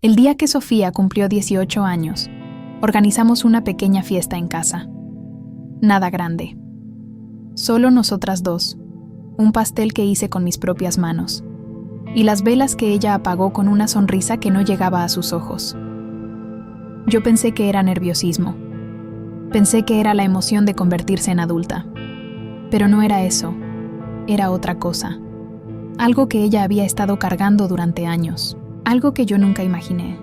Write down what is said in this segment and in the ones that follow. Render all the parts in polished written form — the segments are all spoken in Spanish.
El día que Sofía cumplió 18 años, organizamos una pequeña fiesta en casa. Nada grande. Solo nosotras dos, un pastel que hice con mis propias manos, y las velas que ella apagó con una sonrisa que no llegaba a sus ojos. Yo pensé que era nerviosismo. Pensé que era la emoción de convertirse en adulta. Pero no era eso. Era otra cosa. Algo que ella había estado cargando durante años. Algo que yo nunca imaginé.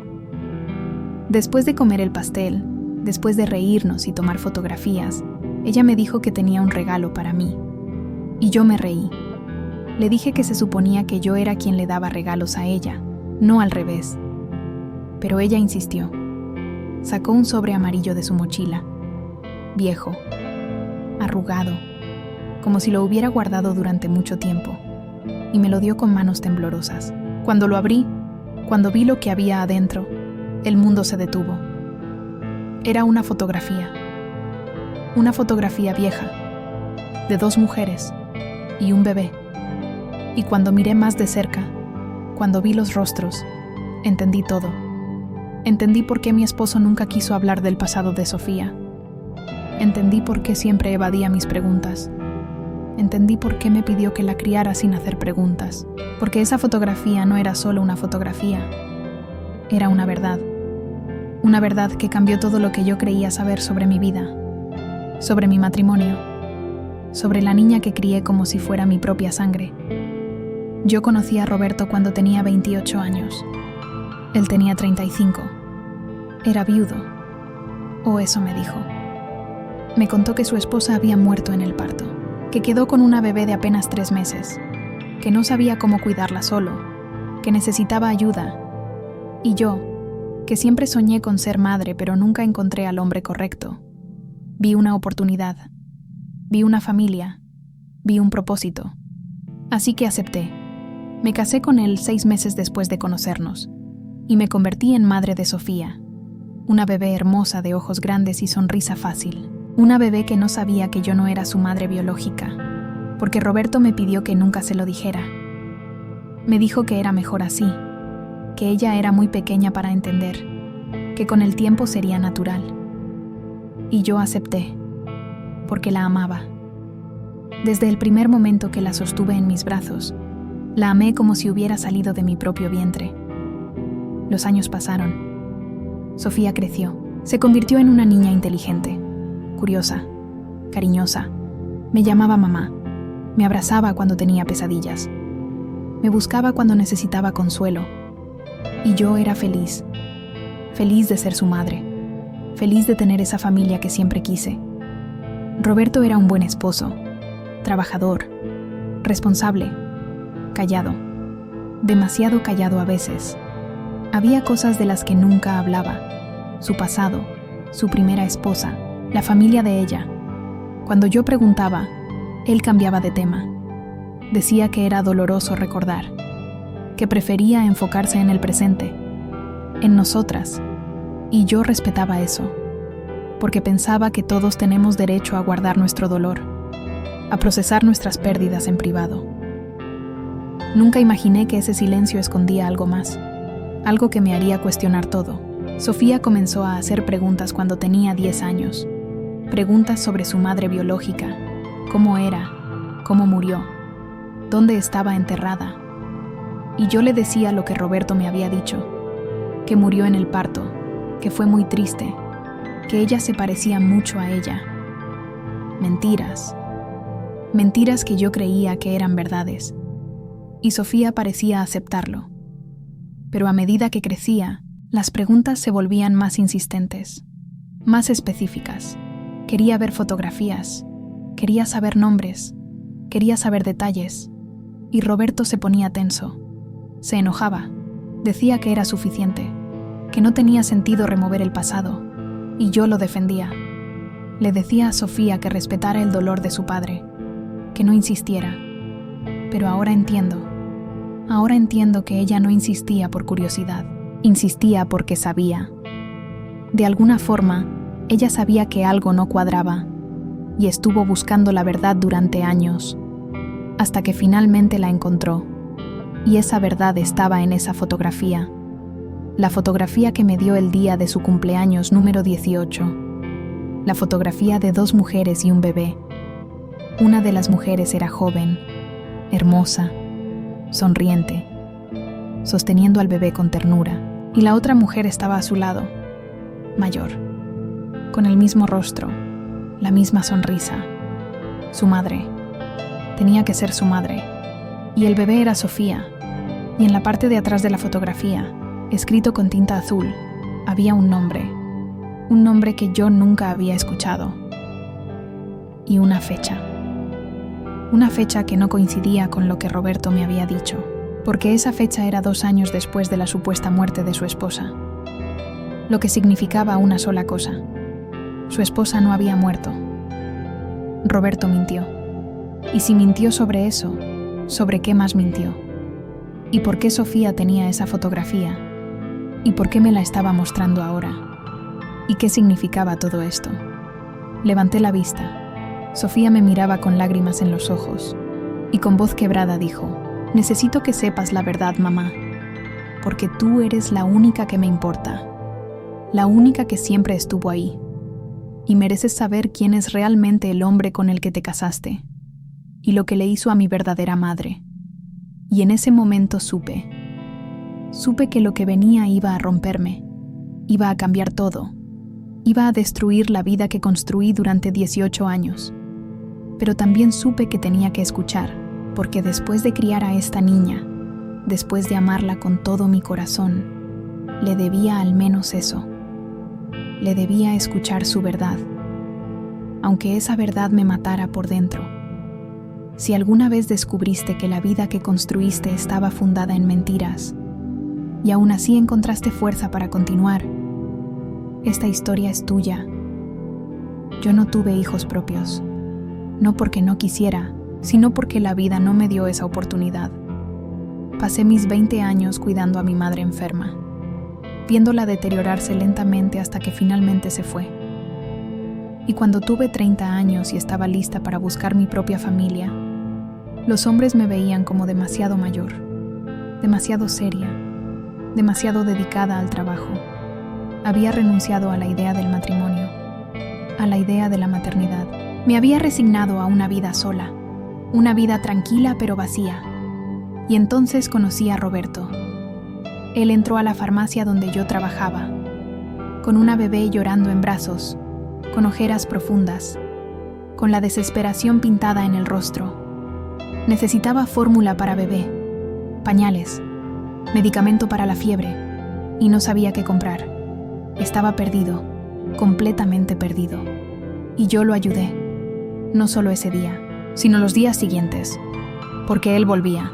Después de comer el pastel, después de reírnos y tomar fotografías, ella me dijo que tenía un regalo para mí. Y yo me reí. Le dije que se suponía que yo era quien le daba regalos a ella, no al revés. Pero ella insistió. Sacó un sobre amarillo de su mochila. Viejo, arrugado, como si lo hubiera guardado durante mucho tiempo, y me lo dio con manos temblorosas. Cuando lo abrí, cuando vi lo que había adentro, el mundo se detuvo. Era una fotografía vieja, de dos mujeres y un bebé. Y cuando miré más de cerca, cuando vi los rostros, entendí todo. Entendí por qué mi esposo nunca quiso hablar del pasado de Sofía. Entendí por qué siempre evadía mis preguntas. Entendí por qué me pidió que la criara sin hacer preguntas. Porque esa fotografía no era solo una fotografía. Era una verdad. Una verdad que cambió todo lo que yo creía saber sobre mi vida. Sobre mi matrimonio. Sobre la niña que crié como si fuera mi propia sangre. Yo conocí a Roberto cuando tenía 28 años. Él tenía 35. Era viudo. O eso me dijo. Me contó que su esposa había muerto en el parto, que quedó con una bebé de apenas 3 meses, que no sabía cómo cuidarla solo, que necesitaba ayuda. Y yo, que siempre soñé con ser madre pero nunca encontré al hombre correcto, vi una oportunidad, vi una familia, vi un propósito. Así que acepté. Me casé con él 6 meses después de conocernos, y me convertí en madre de Sofía, una bebé hermosa de ojos grandes y sonrisa fácil. Una bebé que no sabía que yo no era su madre biológica, porque Roberto me pidió que nunca se lo dijera. Me dijo que era mejor así, que ella era muy pequeña para entender, que con el tiempo sería natural. Y yo acepté, porque la amaba. Desde el primer momento que la sostuve en mis brazos, la amé como si hubiera salido de mi propio vientre. Los años pasaron. Sofía creció, se convirtió en una niña inteligente. Curiosa, cariñosa, me llamaba mamá, me abrazaba cuando tenía pesadillas, me buscaba cuando necesitaba consuelo, y yo era feliz, feliz de ser su madre, feliz de tener esa familia que siempre quise. Roberto era un buen esposo, trabajador, responsable, callado, demasiado callado a veces. Había cosas de las que nunca hablaba, su pasado, su primera esposa, la familia de ella. Cuando yo preguntaba, él cambiaba de tema. Decía que era doloroso recordar, que prefería enfocarse en el presente, en nosotras, y yo respetaba eso, porque pensaba que todos tenemos derecho a guardar nuestro dolor, a procesar nuestras pérdidas en privado. Nunca imaginé que ese silencio escondía algo más, algo que me haría cuestionar todo. Sofía comenzó a hacer preguntas cuando tenía 10 años. Preguntas sobre su madre biológica, cómo era, cómo murió, dónde estaba enterrada. Y yo le decía lo que Roberto me había dicho, que murió en el parto, que fue muy triste, que ella se parecía mucho a ella. Mentiras. Mentiras que yo creía que eran verdades. Y Sofía parecía aceptarlo. Pero a medida que crecía, las preguntas se volvían más insistentes, más específicas. Quería ver fotografías, quería saber nombres, quería saber detalles, y Roberto se ponía tenso, se enojaba, decía que era suficiente, que no tenía sentido remover el pasado, y yo lo defendía. Le decía a Sofía que respetara el dolor de su padre, que no insistiera, pero ahora entiendo que ella no insistía por curiosidad, insistía porque sabía. De alguna forma, ella sabía que algo no cuadraba y estuvo buscando la verdad durante años, hasta que finalmente la encontró, y esa verdad estaba en esa fotografía, La fotografía que me dio el día de su cumpleaños número 18. La fotografía de 2 mujeres y un bebé. Una de las mujeres era joven, hermosa, sonriente, sosteniendo al bebé con ternura, y la otra mujer estaba a su lado, mayor, con el mismo rostro, la misma sonrisa. Su madre. Tenía que ser su madre. Y el bebé era Sofía. Y en la parte de atrás de la fotografía, escrito con tinta azul, había un nombre que yo nunca había escuchado. Y una fecha. Una fecha que no coincidía con lo que Roberto me había dicho, porque esa fecha era 2 años después de la supuesta muerte de su esposa. Lo que significaba una sola cosa: su esposa no había muerto. Roberto mintió. Y si mintió sobre eso, ¿sobre qué más mintió? ¿Y por qué Sofía tenía esa fotografía? ¿Y por qué me la estaba mostrando ahora? ¿Y qué significaba todo esto? Levanté la vista. Sofía me miraba con lágrimas en los ojos y con voz quebrada dijo: «Necesito que sepas la verdad, mamá, porque tú eres la única que me importa, la única que siempre estuvo ahí, y mereces saber quién es realmente el hombre con el que te casaste y lo que le hizo a mi verdadera madre». Y en ese momento supe que lo que venía iba a romperme, iba a cambiar todo, iba a destruir la vida que construí durante 18 años. Pero también supe que tenía que escuchar, porque después de criar a esta niña, después de amarla con todo mi corazón, le debía al menos eso. Le debía escuchar su verdad, aunque esa verdad me matara por dentro. Si alguna vez descubriste que la vida que construiste estaba fundada en mentiras, y aún así encontraste fuerza para continuar, esta historia es tuya. Yo no tuve hijos propios, no porque no quisiera, sino porque la vida no me dio esa oportunidad. Pasé mis 20 años cuidando a mi madre enferma, viéndola deteriorarse lentamente hasta que finalmente se fue. Y cuando tuve 30 años y estaba lista para buscar mi propia familia, los hombres me veían como demasiado mayor, demasiado seria, demasiado dedicada al trabajo. Había renunciado a la idea del matrimonio, a la idea de la maternidad. Me había resignado a una vida sola, una vida tranquila pero vacía. Y entonces conocí a Roberto. Él entró a la farmacia donde yo trabajaba, con una bebé llorando en brazos, con ojeras profundas, con la desesperación pintada en el rostro. Necesitaba fórmula para bebé, pañales, medicamento para la fiebre, y no sabía qué comprar. Estaba perdido, completamente perdido. Y yo lo ayudé, no solo ese día, sino los días siguientes, porque él volvía,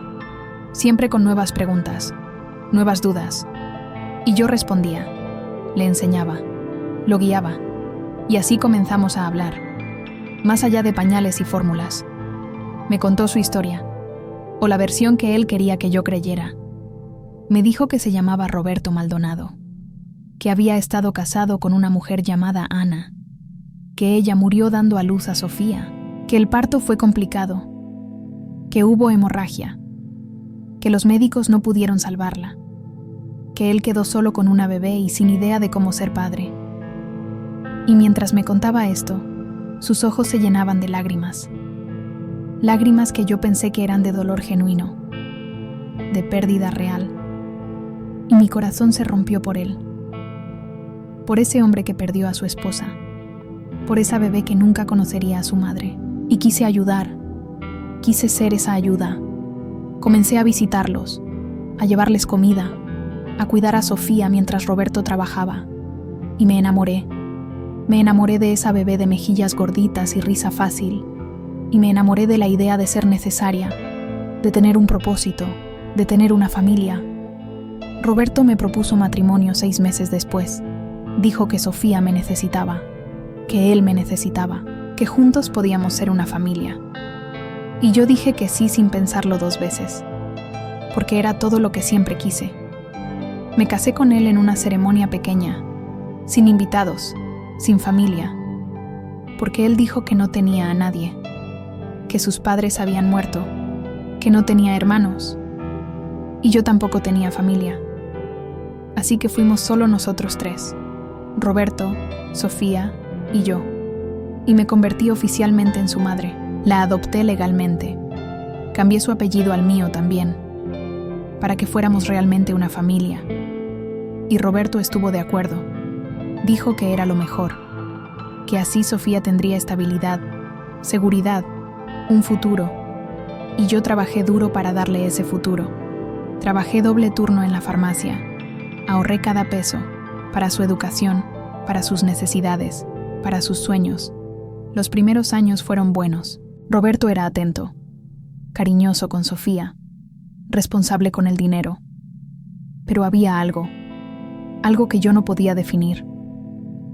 siempre con nuevas preguntas, nuevas dudas. Y yo respondía, le enseñaba, lo guiaba, y así comenzamos a hablar, más allá de pañales y fórmulas. Me contó su historia, o la versión que él quería que yo creyera. Me dijo que se llamaba Roberto Maldonado, que había estado casado con una mujer llamada Ana, que ella murió dando a luz a Sofía, que el parto fue complicado, que hubo hemorragia, que los médicos no pudieron salvarla, que él quedó solo con una bebé y sin idea de cómo ser padre. Y mientras me contaba esto, sus ojos se llenaban de lágrimas. Lágrimas que yo pensé que eran de dolor genuino, de pérdida real. Y mi corazón se rompió por él. Por ese hombre que perdió a su esposa. Por esa bebé que nunca conocería a su madre. Y quise ayudar. Quise ser esa ayuda. Comencé a visitarlos, a llevarles comida, a cuidar a Sofía mientras Roberto trabajaba. Y me enamoré. Me enamoré de esa bebé de mejillas gorditas y risa fácil. Y me enamoré de la idea de ser necesaria, de tener un propósito, de tener una familia. Roberto me propuso matrimonio 6 meses después. Dijo que Sofía me necesitaba, que él me necesitaba, que juntos podíamos ser una familia. Y yo dije que sí sin pensarlo 2 veces, porque era todo lo que siempre quise. Me casé con él en una ceremonia pequeña, sin invitados, sin familia, porque él dijo que no tenía a nadie, que sus padres habían muerto, que no tenía hermanos, y yo tampoco tenía familia. Así que fuimos solo nosotros tres, Roberto, Sofía y yo. Y me convertí oficialmente en su madre. La adopté legalmente. Cambié su apellido al mío también, para que fuéramos realmente una familia. Y Roberto estuvo de acuerdo. Dijo que era lo mejor, que así Sofía tendría estabilidad, seguridad, un futuro. Y yo trabajé duro para darle ese futuro. Trabajé doble turno en la farmacia. Ahorré cada peso, para su educación, para sus necesidades, para sus sueños. Los primeros años fueron buenos. Roberto era atento, cariñoso con Sofía, responsable con el dinero. Pero había algo que yo no podía definir.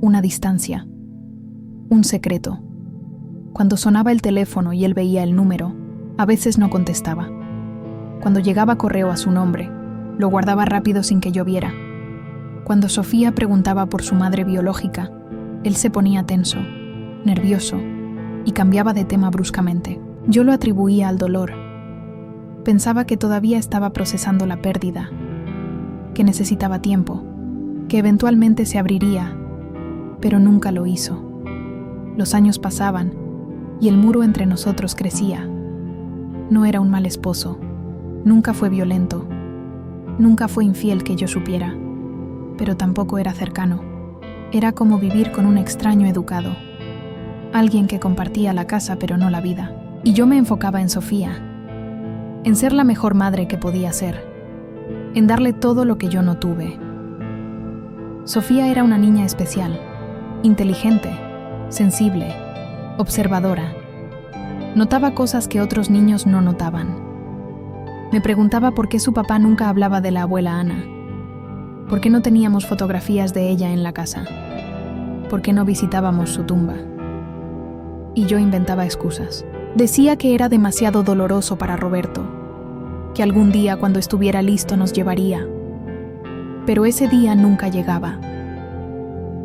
Una distancia, un secreto. Cuando sonaba el teléfono y él veía el número, a veces no contestaba. Cuando llegaba correo a su nombre, lo guardaba rápido sin que yo viera. Cuando Sofía preguntaba por su madre biológica, él se ponía tenso, nervioso, y cambiaba de tema bruscamente. Yo lo atribuía al dolor. Pensaba que todavía estaba procesando la pérdida, que necesitaba tiempo, que eventualmente se abriría, pero nunca lo hizo. Los años pasaban y el muro entre nosotros crecía. No era un mal esposo, nunca fue violento, nunca fue infiel que yo supiera, pero tampoco era cercano. Era como vivir con un extraño educado, alguien que compartía la casa pero no la vida. Y yo me enfocaba en Sofía, en ser la mejor madre que podía ser, en darle todo lo que yo no tuve. Sofía era una niña especial, inteligente, sensible, observadora. Notaba cosas que otros niños no notaban. Me preguntaba por qué su papá nunca hablaba de la abuela Ana. ¿Por qué no teníamos fotografías de ella en la casa? ¿Por qué no visitábamos su tumba? Y yo inventaba excusas. Decía que era demasiado doloroso para Roberto, que algún día cuando estuviera listo nos llevaría. Pero ese día nunca llegaba.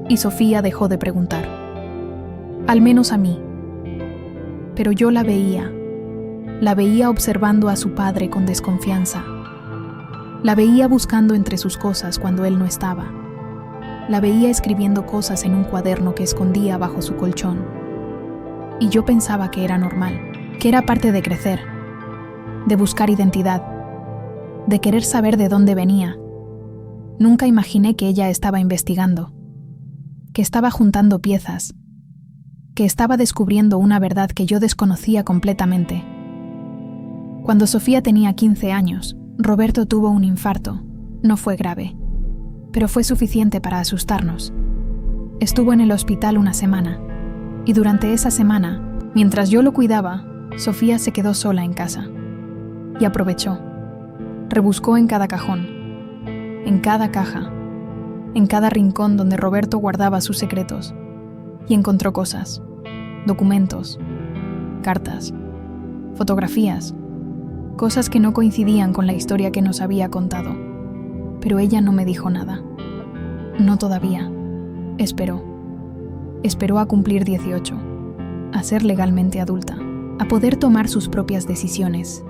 Y Sofía dejó de preguntar. Al menos a mí. Pero yo la veía observando a su padre con desconfianza. La veía buscando entre sus cosas cuando él no estaba. La veía escribiendo cosas en un cuaderno que escondía bajo su colchón. Y yo pensaba que era normal, que era parte de crecer, de buscar identidad, de querer saber de dónde venía. Nunca imaginé que ella estaba investigando, que estaba juntando piezas, que estaba descubriendo una verdad que yo desconocía completamente. Cuando Sofía tenía 15 años, Roberto tuvo un infarto. No fue grave, pero fue suficiente para asustarnos. Estuvo en el hospital una semana, y durante esa semana, mientras yo lo cuidaba, Sofía se quedó sola en casa. Y aprovechó. Rebuscó en cada cajón, en cada caja, en cada rincón donde Roberto guardaba sus secretos, y encontró cosas, documentos, cartas, fotografías, cosas que no coincidían con la historia que nos había contado. Pero ella no me dijo nada. No todavía. Esperó a cumplir 18, a ser legalmente adulta, a poder tomar sus propias decisiones.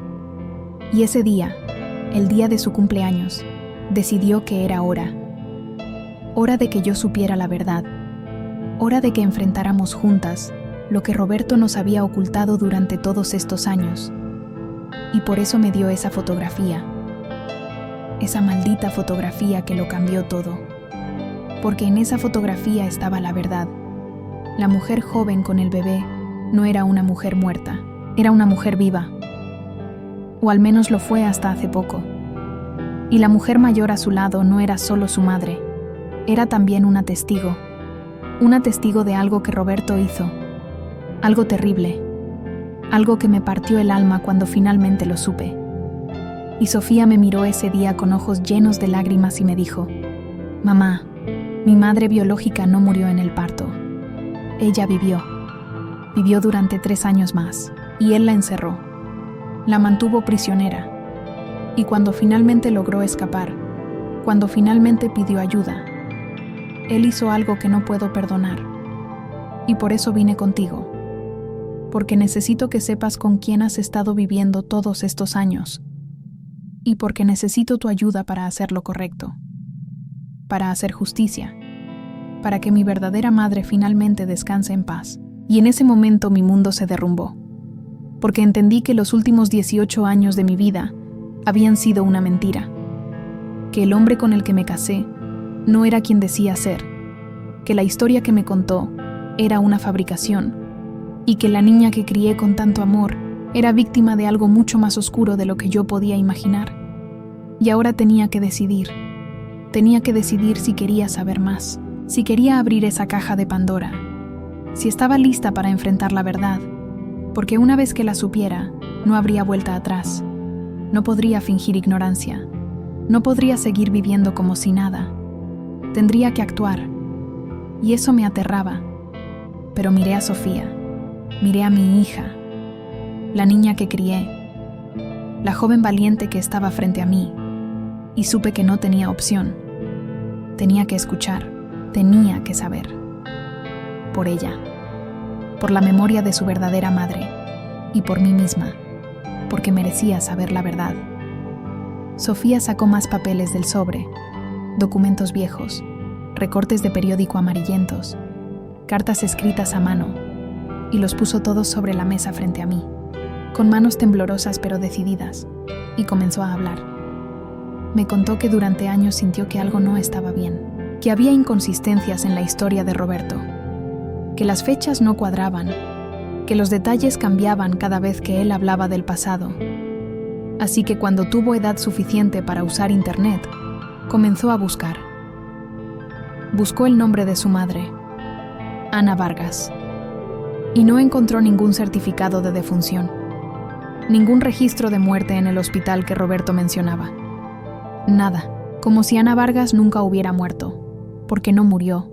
Y ese día, el día de su cumpleaños, decidió que era hora. Hora de que yo supiera la verdad. Hora de que enfrentáramos juntas lo que Roberto nos había ocultado durante todos estos años. Y por eso me dio esa fotografía. Esa maldita fotografía que lo cambió todo. Porque en esa fotografía estaba la verdad. La mujer joven con el bebé no era una mujer muerta, era una mujer viva. O al menos lo fue hasta hace poco. Y la mujer mayor a su lado no era solo su madre, era también una testigo de algo que Roberto hizo, algo terrible, algo que me partió el alma cuando finalmente lo supe. Y Sofía me miró ese día con ojos llenos de lágrimas y me dijo: «Mamá, mi madre biológica no murió en el parto. Ella vivió durante 3 años más, y él la encerró, la mantuvo prisionera, y cuando finalmente logró escapar, cuando finalmente pidió ayuda, él hizo algo que no puedo perdonar, y por eso vine contigo, porque necesito que sepas con quién has estado viviendo todos estos años, y porque necesito tu ayuda para hacer lo correcto». para hacer justicia, para que mi verdadera madre finalmente descanse en paz. Y en ese momento mi mundo se derrumbó, porque entendí que los últimos 18 años de mi vida habían sido una mentira, que el hombre con el que me casé no era quien decía ser, que la historia que me contó era una fabricación y que la niña que crié con tanto amor era víctima de algo mucho más oscuro de lo que yo podía imaginar. Y ahora tenía que decidir si quería saber más, si quería abrir esa caja de Pandora, si estaba lista para enfrentar la verdad, porque una vez que la supiera, no habría vuelta atrás. No podría fingir ignorancia, no podría seguir viviendo como si nada. Tendría que actuar, y eso me aterraba. Pero miré a Sofía, miré a mi hija, la niña que crié, la joven valiente que estaba frente a mí, y supe que no tenía opción. Tenía que escuchar, tenía que saber. Por ella, por la memoria de su verdadera madre, y por mí misma, porque merecía saber la verdad. Sofía sacó más papeles del sobre, documentos viejos, recortes de periódico amarillentos, cartas escritas a mano, y los puso todos sobre la mesa frente a mí, con manos temblorosas pero decididas, y comenzó a hablar. Me contó que durante años sintió que algo no estaba bien, que había inconsistencias en la historia de Roberto, que las fechas no cuadraban, que los detalles cambiaban cada vez que él hablaba del pasado. Así que cuando tuvo edad suficiente para usar internet, comenzó a buscar. Buscó el nombre de su madre, Ana Vargas, y no encontró ningún certificado de defunción, ningún registro de muerte en el hospital que Roberto mencionaba. Nada, como si Ana Vargas nunca hubiera muerto, porque no murió.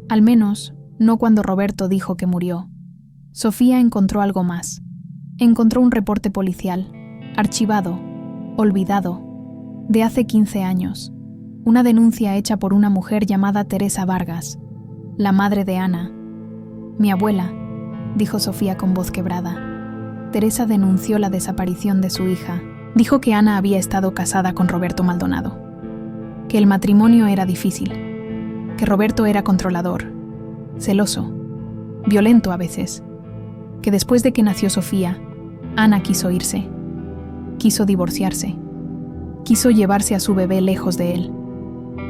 Al menos, no cuando Roberto dijo que murió. Sofía encontró algo más. Encontró un reporte policial, archivado, olvidado, de hace 15 años. Una denuncia hecha por una mujer llamada Teresa Vargas, la madre de Ana. Mi abuela, dijo Sofía con voz quebrada. Teresa denunció la desaparición de su hija. Dijo que Ana había estado casada con Roberto Maldonado, que el matrimonio era difícil, que Roberto era controlador, celoso, violento a veces, que después de que nació Sofía, Ana quiso irse, quiso divorciarse, quiso llevarse a su bebé lejos de él,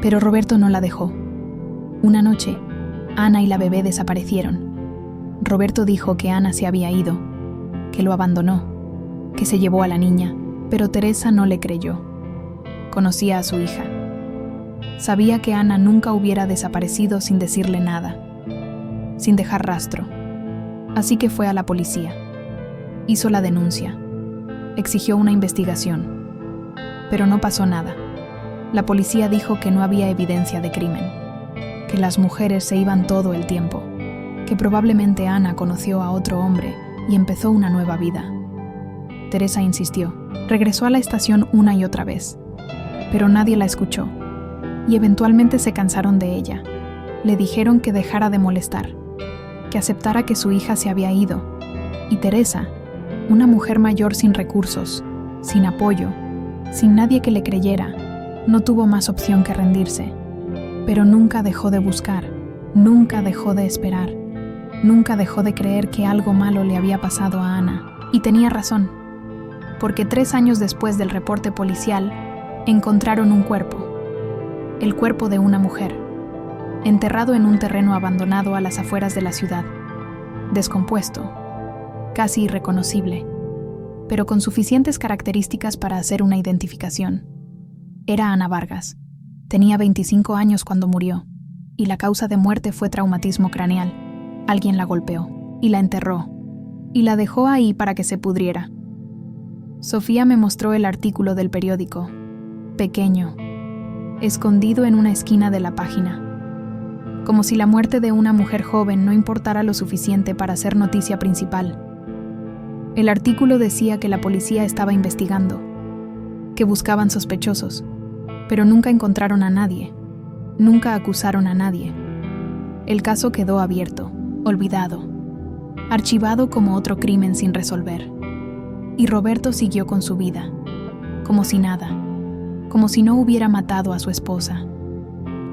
pero Roberto no la dejó. Una noche, Ana y la bebé desaparecieron. Roberto dijo que Ana se había ido, que lo abandonó, que se llevó a la niña, pero Teresa no le creyó. Conocía a su hija. Sabía que Ana nunca hubiera desaparecido sin decirle nada, sin dejar rastro. Así que fue a la policía. Hizo la denuncia. Exigió una investigación. Pero no pasó nada. La policía dijo que no había evidencia de crimen, que las mujeres se iban todo el tiempo, que probablemente Ana conoció a otro hombre y empezó una nueva vida. Teresa insistió. Regresó a la estación una y otra vez, pero nadie la escuchó, y eventualmente se cansaron de ella. Le dijeron que dejara de molestar, que aceptara que su hija se había ido, y Teresa, una mujer mayor sin recursos, sin apoyo, sin nadie que le creyera, no tuvo más opción que rendirse. Pero nunca dejó de buscar, nunca dejó de esperar, nunca dejó de creer que algo malo le había pasado a Ana, y tenía razón. Porque 3 años después del reporte policial, encontraron un cuerpo, el cuerpo de una mujer, enterrado en un terreno abandonado a las afueras de la ciudad, descompuesto, casi irreconocible, pero con suficientes características para hacer una identificación. Era Ana Vargas. Tenía 25 años cuando murió, y la causa de muerte fue traumatismo craneal. Alguien la golpeó, y la enterró, y la dejó ahí para que se pudriera. Sofía me mostró el artículo del periódico, pequeño, escondido en una esquina de la página, como si la muerte de una mujer joven no importara lo suficiente para ser noticia principal. El artículo decía que la policía estaba investigando, que buscaban sospechosos, pero nunca encontraron a nadie, nunca acusaron a nadie. El caso quedó abierto, olvidado, archivado como otro crimen sin resolver. Y Roberto siguió con su vida, como si nada, como si no hubiera matado a su esposa.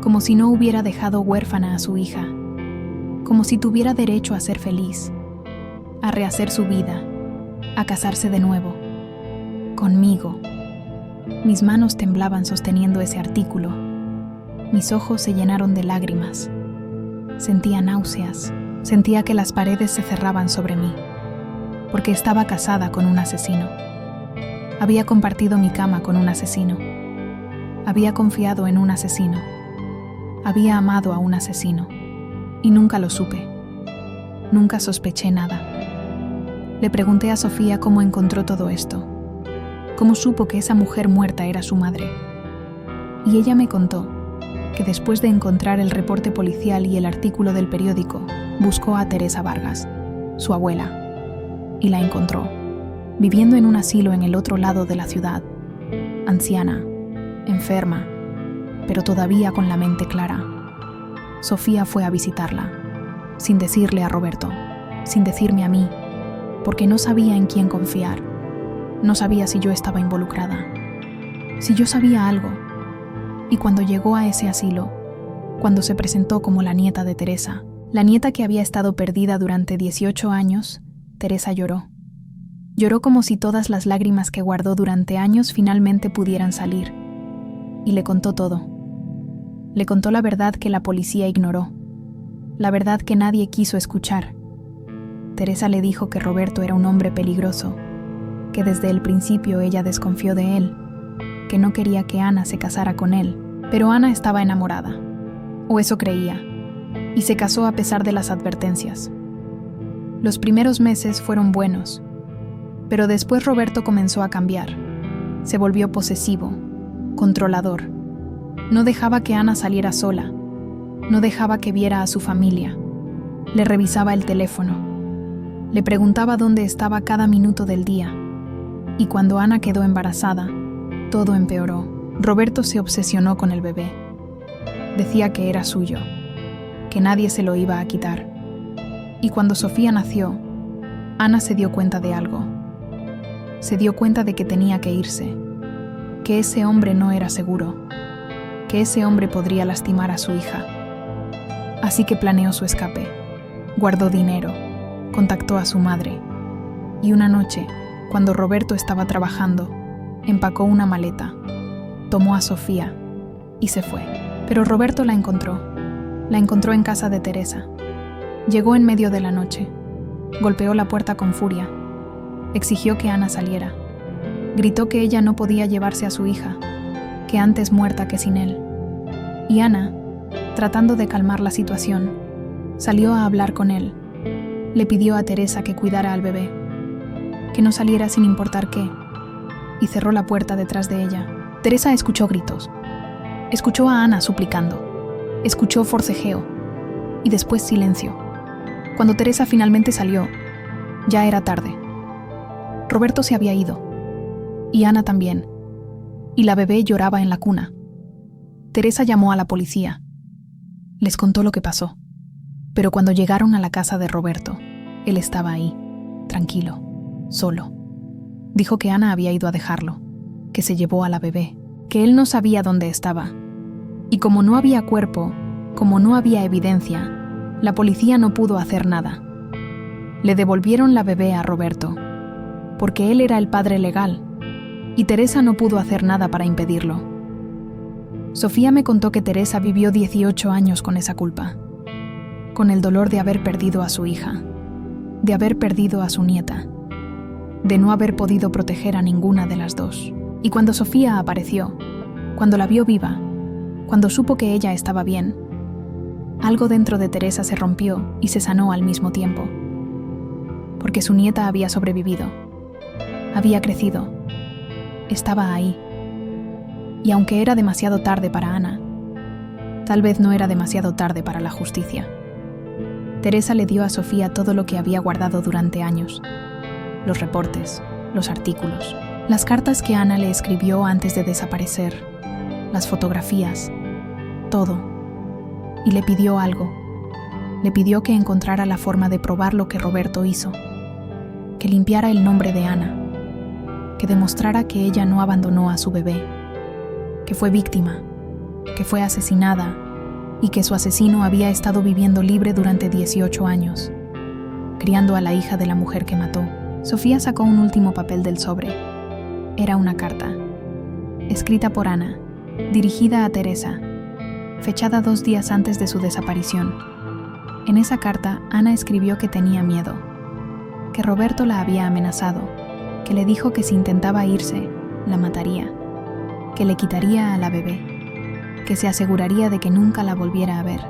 como si no hubiera dejado huérfana a su hija, como si tuviera derecho a ser feliz, a rehacer su vida, a casarse de nuevo, conmigo. Mis manos temblaban sosteniendo ese artículo, mis ojos se llenaron de lágrimas, sentía náuseas, sentía que las paredes se cerraban sobre mí, porque estaba casada con un asesino. Había compartido mi cama con un asesino. Había confiado en un asesino. Había amado a un asesino. Y nunca lo supe. Nunca sospeché nada. Le pregunté a Sofía cómo encontró todo esto. Cómo supo que esa mujer muerta era su madre. Y ella me contó que después de encontrar el reporte policial y el artículo del periódico, buscó a Teresa Vargas, su abuela, y la encontró, viviendo en un asilo en el otro lado de la ciudad, anciana, enferma, pero todavía con la mente clara. Sofía fue a visitarla, sin decirle a Roberto, sin decirme a mí, porque no sabía en quién confiar. No sabía si yo estaba involucrada, si yo sabía algo. Y cuando llegó a ese asilo, cuando se presentó como la nieta de Teresa, la nieta que había estado perdida durante 18 años, Teresa lloró. Lloró como si todas las lágrimas que guardó durante años finalmente pudieran salir. Y le contó todo. Le contó la verdad que la policía ignoró, la verdad que nadie quiso escuchar. Teresa le dijo que Roberto era un hombre peligroso, que desde el principio ella desconfió de él, que no quería que Ana se casara con él, pero Ana estaba enamorada, o eso creía, y se casó a pesar de las advertencias. Los primeros meses fueron buenos, pero después Roberto comenzó a cambiar. Se volvió posesivo, controlador. No dejaba que Ana saliera sola, no dejaba que viera a su familia. Le revisaba el teléfono, le preguntaba dónde estaba cada minuto del día, y cuando Ana quedó embarazada, todo empeoró. Roberto se obsesionó con el bebé. Decía que era suyo, que nadie se lo iba a quitar. Y cuando Sofía nació, Ana se dio cuenta de algo. Se dio cuenta de que tenía que irse, que ese hombre no era seguro, que ese hombre podría lastimar a su hija. Así que planeó su escape, guardó dinero, contactó a su madre, y una noche, cuando Roberto estaba trabajando, empacó una maleta, tomó a Sofía y se fue. Pero Roberto la encontró en casa de Teresa. Llegó en medio de la noche, golpeó la puerta con furia, exigió que Ana saliera, gritó que ella no podía llevarse a su hija, que antes muerta que sin él. Y Ana, tratando de calmar la situación, salió a hablar con él. Le pidió a Teresa que cuidara al bebé, que no saliera sin importar qué, y cerró la puerta detrás de ella. Teresa escuchó gritos, escuchó a Ana suplicando, escuchó forcejeo, y después silencio. Cuando Teresa finalmente salió, ya era tarde. Roberto se había ido, y Ana también, y la bebé lloraba en la cuna. Teresa llamó a la policía. Les contó lo que pasó, pero cuando llegaron a la casa de Roberto, él estaba ahí, tranquilo, solo. Dijo que Ana había ido a dejarlo, que se llevó a la bebé, que él no sabía dónde estaba. Y como no había cuerpo, como no había evidencia, la policía no pudo hacer nada. Le devolvieron la bebé a Roberto, porque él era el padre legal, y Teresa no pudo hacer nada para impedirlo. Sofía me contó que Teresa vivió 18 años con esa culpa, con el dolor de haber perdido a su hija, de haber perdido a su nieta, de no haber podido proteger a ninguna de las dos. Y cuando Sofía apareció, cuando la vio viva, cuando supo que ella estaba bien, algo dentro de Teresa se rompió y se sanó al mismo tiempo, porque su nieta había sobrevivido, había crecido, estaba ahí. Y aunque era demasiado tarde para Ana, tal vez no era demasiado tarde para la justicia. Teresa le dio a Sofía todo lo que había guardado durante años: los reportes, los artículos, las cartas que Ana le escribió antes de desaparecer, las fotografías, todo. Y le pidió algo. Le pidió que encontrara la forma de probar lo que Roberto hizo, que limpiara el nombre de Ana, que demostrara que ella no abandonó a su bebé, que fue víctima, que fue asesinada y que su asesino había estado viviendo libre durante 18 años, criando a la hija de la mujer que mató. Sofía sacó un último papel del sobre. Era una carta, escrita por Ana, dirigida a Teresa, fechada 2 días antes de su desaparición. En esa carta, Ana escribió que tenía miedo, que Roberto la había amenazado, que le dijo que si intentaba irse, la mataría, que le quitaría a la bebé, que se aseguraría de que nunca la volviera a ver,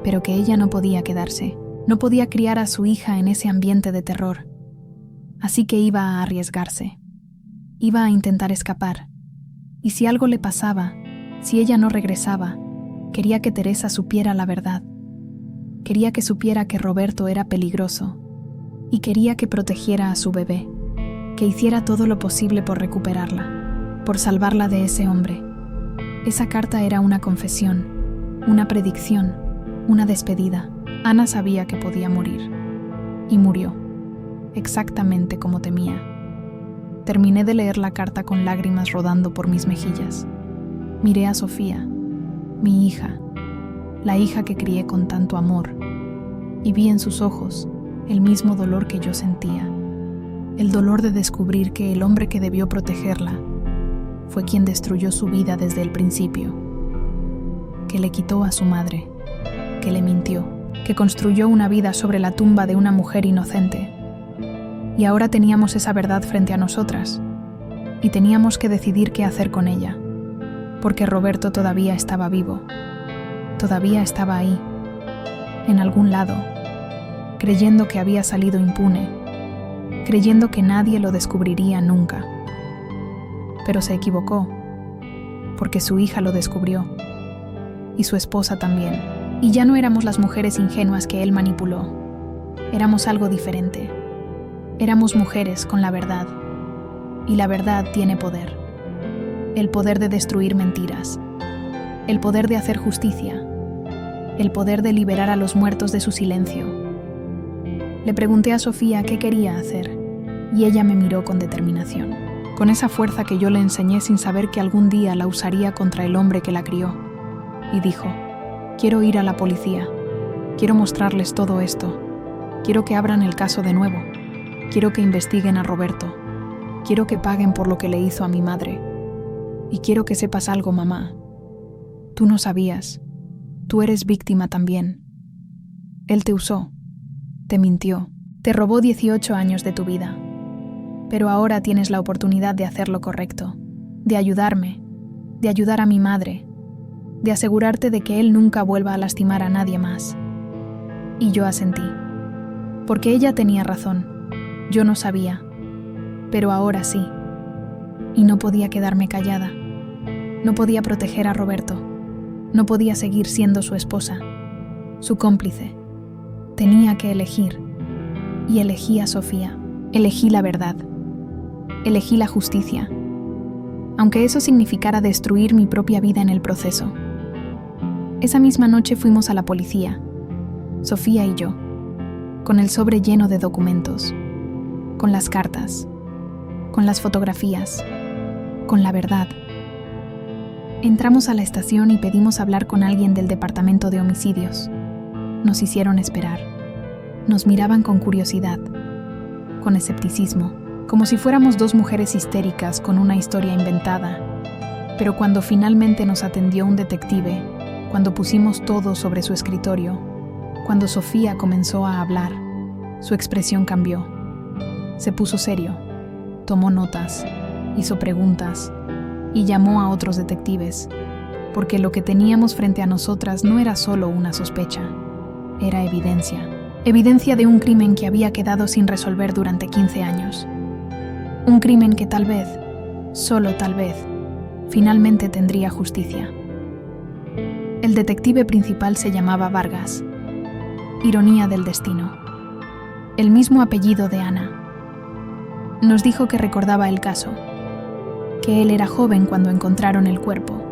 pero que ella no podía quedarse, no podía criar a su hija en ese ambiente de terror, así que iba a arriesgarse, iba a intentar escapar, y si algo le pasaba, si ella no regresaba, quería que Teresa supiera la verdad, quería que supiera que Roberto era peligroso, y quería que protegiera a su bebé, que hiciera todo lo posible por recuperarla, por salvarla de ese hombre. Esa carta era una confesión, una predicción, una despedida. Ana sabía que podía morir, y murió, exactamente como temía. Terminé de leer la carta con lágrimas rodando por mis mejillas. Miré a Sofía, mi hija, la hija que crié con tanto amor, y vi en sus ojos el mismo dolor que yo sentía, el dolor de descubrir que el hombre que debió protegerla fue quien destruyó su vida desde el principio, que le quitó a su madre, que le mintió, que construyó una vida sobre la tumba de una mujer inocente. Y ahora teníamos esa verdad frente a nosotras, y teníamos que decidir qué hacer con ella, porque Roberto todavía estaba vivo, todavía estaba ahí, en algún lado, creyendo que había salido impune, creyendo que nadie lo descubriría nunca. Pero se equivocó, porque su hija lo descubrió, y su esposa también. Y ya no éramos las mujeres ingenuas que él manipuló, éramos algo diferente. Éramos mujeres con la verdad, y la verdad tiene poder. El poder de destruir mentiras, el poder de hacer justicia, el poder de liberar a los muertos de su silencio. Le pregunté a Sofía qué quería hacer, y ella me miró con determinación, con esa fuerza que yo le enseñé sin saber que algún día la usaría contra el hombre que la crió, y dijo: quiero ir a la policía, quiero mostrarles todo esto, quiero que abran el caso de nuevo. Quiero que investiguen a Roberto. Quiero que paguen por lo que le hizo a mi madre. Y quiero que sepas algo, mamá. Tú no sabías. Tú eres víctima también. Él te usó. Te mintió. Te robó 18 años de tu vida. Pero ahora tienes la oportunidad de hacer lo correcto. De ayudarme. De ayudar a mi madre. De asegurarte de que él nunca vuelva a lastimar a nadie más. Y yo asentí. Porque ella tenía razón. Yo no sabía, pero ahora sí. Y no podía quedarme callada. No podía proteger a Roberto. No podía seguir siendo su esposa, su cómplice. Tenía que elegir. Y elegí a Sofía. Elegí la verdad. Elegí la justicia. Aunque eso significara destruir mi propia vida en el proceso. Esa misma noche fuimos a la policía, Sofía y yo, con el sobre lleno de documentos, con las cartas, con las fotografías, con la verdad. Entramos a la estación y pedimos hablar con alguien del departamento de homicidios. Nos hicieron esperar. Nos miraban con curiosidad, con escepticismo, como si fuéramos 2 mujeres histéricas con una historia inventada. Pero cuando finalmente nos atendió un detective, cuando pusimos todo sobre su escritorio, cuando Sofía comenzó a hablar, su expresión cambió. Se puso serio, tomó notas, hizo preguntas y llamó a otros detectives, porque lo que teníamos frente a nosotras no era solo una sospecha, era evidencia. Evidencia de un crimen que había quedado sin resolver durante 15 años. Un crimen que tal vez, solo tal vez, finalmente tendría justicia. El detective principal se llamaba Vargas. Ironía del destino. El mismo apellido de Ana. Nos dijo que recordaba el caso, que él era joven cuando encontraron el cuerpo,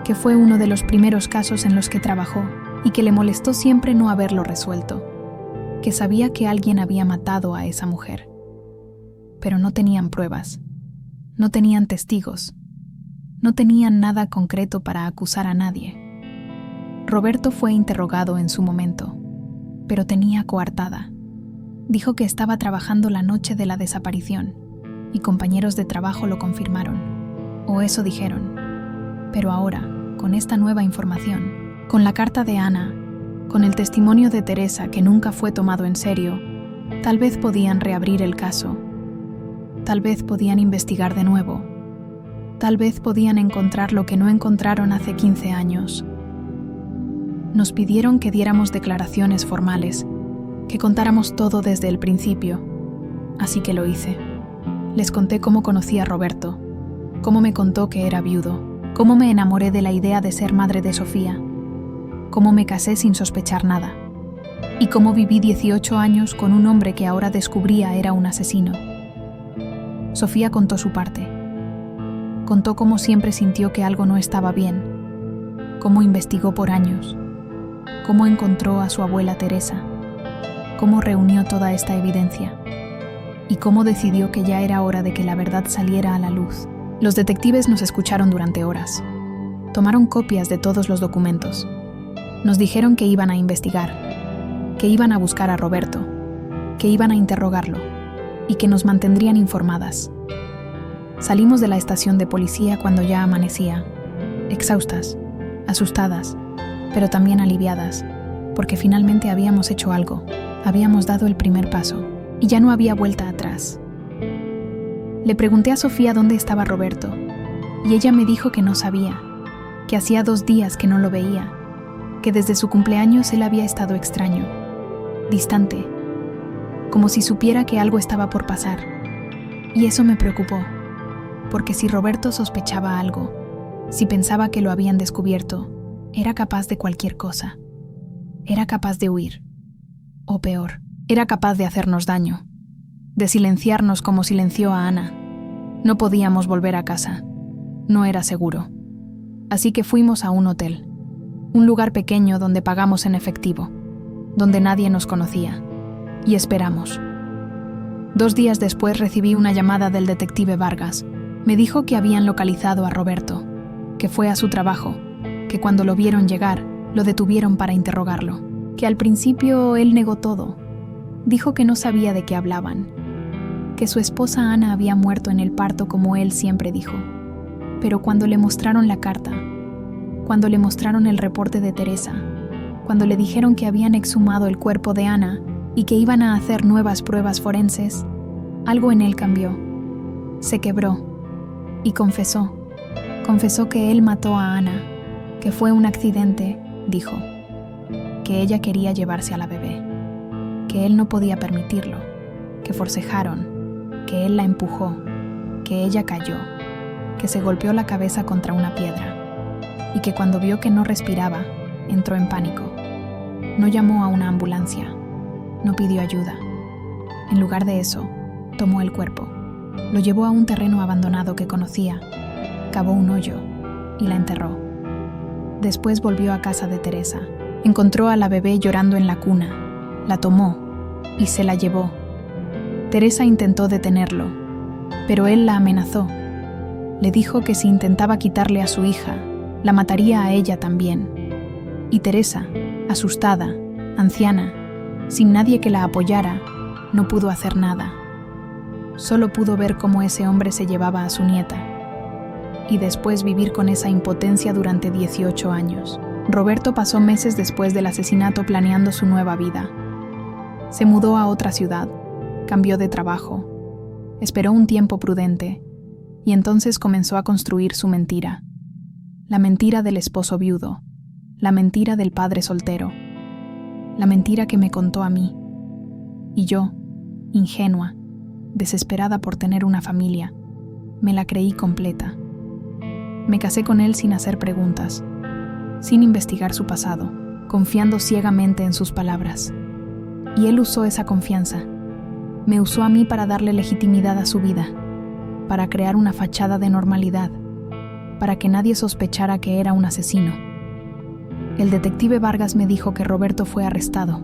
que fue uno de los primeros casos en los que trabajó y que le molestó siempre no haberlo resuelto, que sabía que alguien había matado a esa mujer. Pero no tenían pruebas, no tenían testigos, no tenían nada concreto para acusar a nadie. Roberto fue interrogado en su momento, pero tenía coartada. Dijo que estaba trabajando la noche de la desaparición, y compañeros de trabajo lo confirmaron, o eso dijeron. Pero ahora, con esta nueva información, con la carta de Ana, con el testimonio de Teresa que nunca fue tomado en serio, tal vez podían reabrir el caso. Tal vez podían investigar de nuevo. Tal vez podían encontrar lo que no encontraron hace 15 años. Nos pidieron que diéramos declaraciones formales, que contáramos todo desde el principio. Así que lo hice. Les conté cómo conocí a Roberto, cómo me contó que era viudo, cómo me enamoré de la idea de ser madre de Sofía, cómo me casé sin sospechar nada, y cómo viví 18 años con un hombre que ahora descubría era un asesino. Sofía contó su parte. Contó cómo siempre sintió que algo no estaba bien, cómo investigó por años, cómo encontró a su abuela Teresa, cómo reunió toda esta evidencia y cómo decidió que ya era hora de que la verdad saliera a la luz. Los detectives nos escucharon durante horas. Tomaron copias de todos los documentos. Nos dijeron que iban a investigar, que iban a buscar a Roberto, que iban a interrogarlo y que nos mantendrían informadas. Salimos de la estación de policía cuando ya amanecía, exhaustas, asustadas, pero también aliviadas, porque finalmente habíamos hecho algo, habíamos dado el primer paso y ya no había vuelta atrás. Le pregunté a Sofía dónde estaba Roberto y ella me dijo que no sabía, que hacía 2 días que no lo veía, que desde su cumpleaños él había estado extraño, distante, como si supiera que algo estaba por pasar. Y eso me preocupó, porque si Roberto sospechaba algo, si pensaba que lo habían descubierto, era capaz de cualquier cosa. Era capaz de huir. O peor, era capaz de hacernos daño, de silenciarnos como silenció a Ana. No podíamos volver a casa. No era seguro. Así que fuimos a un hotel. Un lugar pequeño donde pagamos en efectivo, donde nadie nos conocía, y esperamos. 2 días después recibí una llamada del detective Vargas. Me dijo que habían localizado a Roberto, que fue a su trabajo, que cuando lo vieron llegar, lo detuvieron para interrogarlo, que al principio él negó todo. Dijo que no sabía de qué hablaban, que su esposa Ana había muerto en el parto como él siempre dijo. Pero cuando le mostraron la carta, cuando le mostraron el reporte de Teresa, cuando le dijeron que habían exhumado el cuerpo de Ana y que iban a hacer nuevas pruebas forenses, algo en él cambió. Se quebró y confesó que él mató a Ana, que fue un accidente, dijo, que ella quería llevarse a la bebé, que él no podía permitirlo, que forcejaron, que él la empujó, que ella cayó, que se golpeó la cabeza contra una piedra, y que cuando vio que no respiraba, entró en pánico. No llamó a una ambulancia, no pidió ayuda. En lugar de eso, tomó el cuerpo, lo llevó a un terreno abandonado que conocía, cavó un hoyo y la enterró. Después volvió a casa de Teresa. Encontró a la bebé llorando en la cuna, la tomó y se la llevó. Teresa intentó detenerlo, pero él la amenazó. Le dijo que si intentaba quitarle a su hija, la mataría a ella también. Y Teresa, asustada, anciana, sin nadie que la apoyara, no pudo hacer nada. Solo pudo ver cómo ese hombre se llevaba a su nieta, y después vivir con esa impotencia durante 18 años. Roberto pasó meses después del asesinato planeando su nueva vida. Se mudó a otra ciudad, cambió de trabajo, esperó un tiempo prudente, y entonces comenzó a construir su mentira. La mentira del esposo viudo, la mentira del padre soltero, la mentira que me contó a mí. Y yo, ingenua, desesperada por tener una familia, me la creí completa. Me casé con él sin hacer preguntas, sin investigar su pasado, confiando ciegamente en sus palabras. Y él usó esa confianza. Me usó a mí para darle legitimidad a su vida, para crear una fachada de normalidad, para que nadie sospechara que era un asesino. El detective Vargas me dijo que Roberto fue arrestado,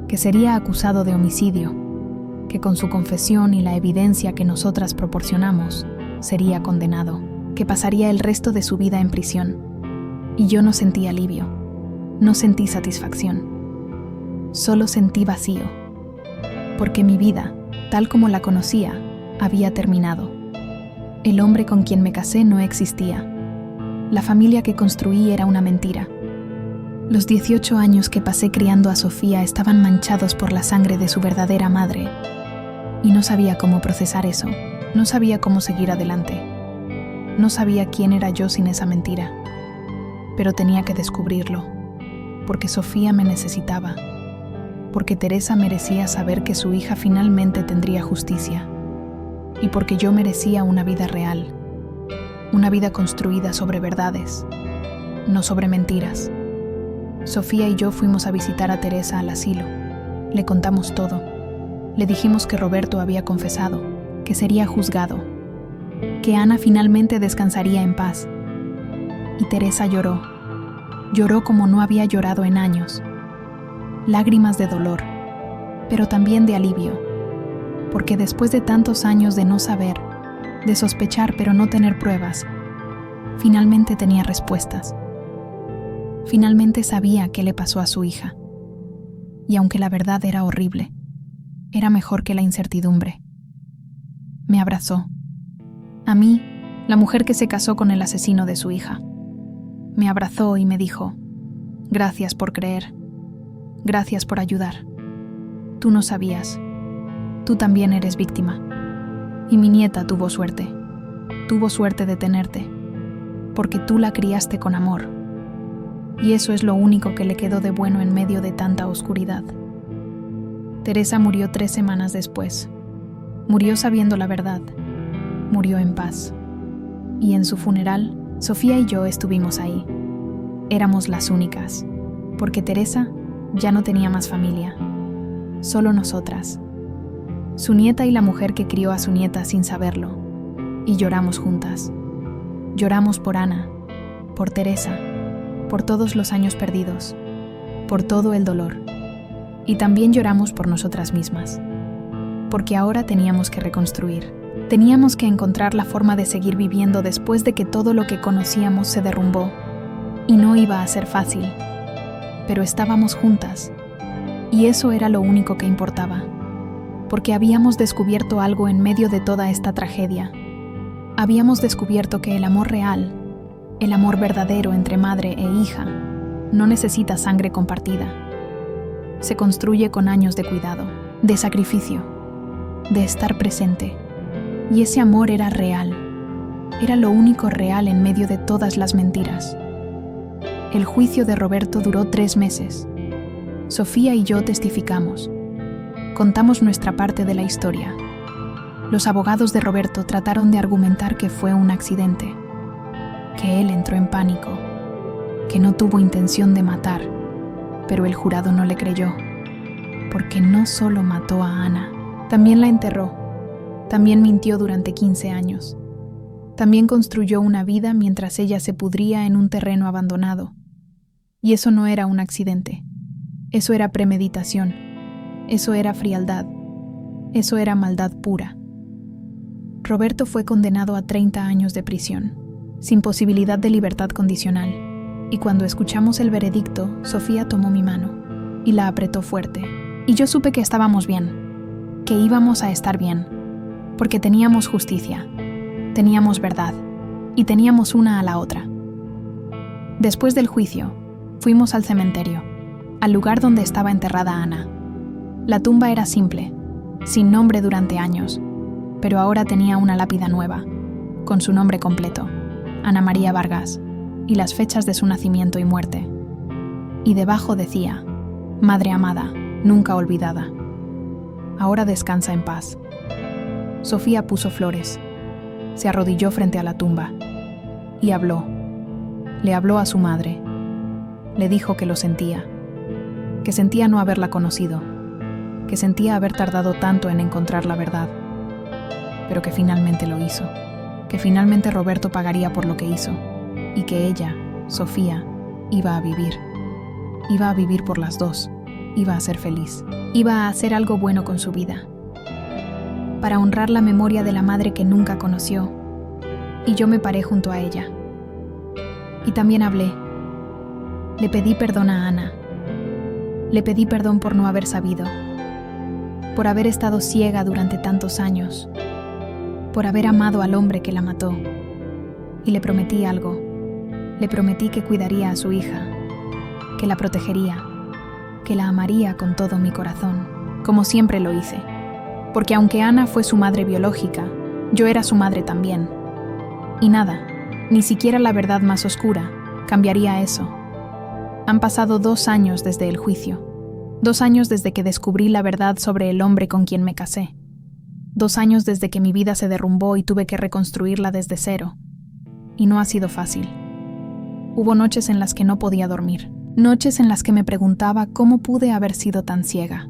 que sería acusado de homicidio, que con su confesión y la evidencia que nosotras proporcionamos, sería condenado, que pasaría el resto de su vida en prisión. Y yo no sentí alivio. no sentí satisfacción. Solo sentí vacío, porque mi vida, tal como la conocía, había terminado. El hombre con quien me casé no existía. La familia que construí era una mentira. Los 18 años que pasé criando a Sofía estaban manchados por la sangre de su verdadera madre, y no sabía cómo procesar eso, no sabía cómo seguir adelante. No sabía quién era yo sin esa mentira, pero tenía que descubrirlo, porque Sofía me necesitaba, porque Teresa merecía saber que su hija finalmente tendría justicia, y porque yo merecía una vida real, una vida construida sobre verdades, no sobre mentiras. Sofía y yo fuimos a visitar a Teresa al asilo. Le contamos todo. Le dijimos que Roberto había confesado, que sería juzgado, que Ana finalmente descansaría en paz. Y Teresa lloró. Lloró como no había llorado en años. Lágrimas de dolor, pero también de alivio, porque después de tantos años de no saber, de sospechar pero no tener pruebas, finalmente tenía respuestas. Finalmente sabía qué le pasó a su hija. Y aunque la verdad era horrible, era mejor que la incertidumbre. Me abrazó. A mí, la mujer que se casó con el asesino de su hija. Me abrazó y me dijo: gracias por creer. Gracias por ayudar. Tú no sabías. Tú también eres víctima. Y mi nieta tuvo suerte. Tuvo suerte de tenerte, porque tú la criaste con amor. Y eso es lo único que le quedó de bueno en medio de tanta oscuridad. Teresa murió 3 semanas después. Murió sabiendo la verdad. Murió en paz. Y en su funeral, Sofía y yo estuvimos ahí. Éramos las únicas, porque Teresa ya no tenía más familia. Solo nosotras. Su nieta y la mujer que crió a su nieta sin saberlo. Y lloramos juntas. Lloramos por Ana, por Teresa, por todos los años perdidos, por todo el dolor. Y también lloramos por nosotras mismas, porque ahora teníamos que reconstruir. Teníamos que encontrar la forma de seguir viviendo después de que todo lo que conocíamos se derrumbó. Y no iba a ser fácil, pero estábamos juntas, y eso era lo único que importaba, porque habíamos descubierto algo en medio de toda esta tragedia. Habíamos descubierto que el amor real, el amor verdadero entre madre e hija, no necesita sangre compartida. Se construye con años de cuidado, de sacrificio, de estar presente. Y ese amor era real. Era lo único real en medio de todas las mentiras. El juicio de Roberto duró 3 meses. Sofía y yo testificamos. Contamos nuestra parte de la historia. Los abogados de Roberto trataron de argumentar que fue un accidente, que él entró en pánico, que no tuvo intención de matar, pero el jurado no le creyó, porque no solo mató a Ana, también la enterró, también mintió durante 15 años, también construyó una vida mientras ella se pudría en un terreno abandonado. Y eso no era un accidente, eso era premeditación, eso era frialdad, eso era maldad pura. Roberto fue condenado a 30 años de prisión, sin posibilidad de libertad condicional, y cuando escuchamos el veredicto, Sofía tomó mi mano y la apretó fuerte, y yo supe que estábamos bien, que íbamos a estar bien, porque teníamos justicia, teníamos verdad, y teníamos una a la otra. Después del juicio, fuimos al cementerio, al lugar donde estaba enterrada Ana. La tumba era simple, sin nombre durante años, pero ahora tenía una lápida nueva, con su nombre completo, Ana María Vargas, y las fechas de su nacimiento y muerte. Y debajo decía: Madre amada, nunca olvidada. Ahora descansa en paz. Sofía puso flores, se arrodilló frente a la tumba y habló. Le habló a su madre. Le dijo que lo sentía, que sentía no haberla conocido, que sentía haber tardado tanto en encontrar la verdad, pero que finalmente lo hizo, que finalmente Roberto pagaría por lo que hizo, y que ella, Sofía, iba a vivir por las dos, iba a ser feliz, iba a hacer algo bueno con su vida, para honrar la memoria de la madre que nunca conoció, y yo me paré junto a ella. Y también hablé. Le pedí perdón a Ana. Le pedí perdón por no haber sabido, por haber estado ciega durante tantos años, por haber amado al hombre que la mató. Y le prometí algo. Le prometí que cuidaría a su hija, que la protegería, que la amaría con todo mi corazón, como siempre lo hice. Porque aunque Ana fue su madre biológica, yo era su madre también. Y nada, ni siquiera la verdad más oscura, cambiaría eso. Han pasado 2 años desde el juicio. 2 años desde que descubrí la verdad sobre el hombre con quien me casé. 2 años desde que mi vida se derrumbó y tuve que reconstruirla desde cero. Y no ha sido fácil. Hubo noches en las que no podía dormir. Noches en las que me preguntaba cómo pude haber sido tan ciega.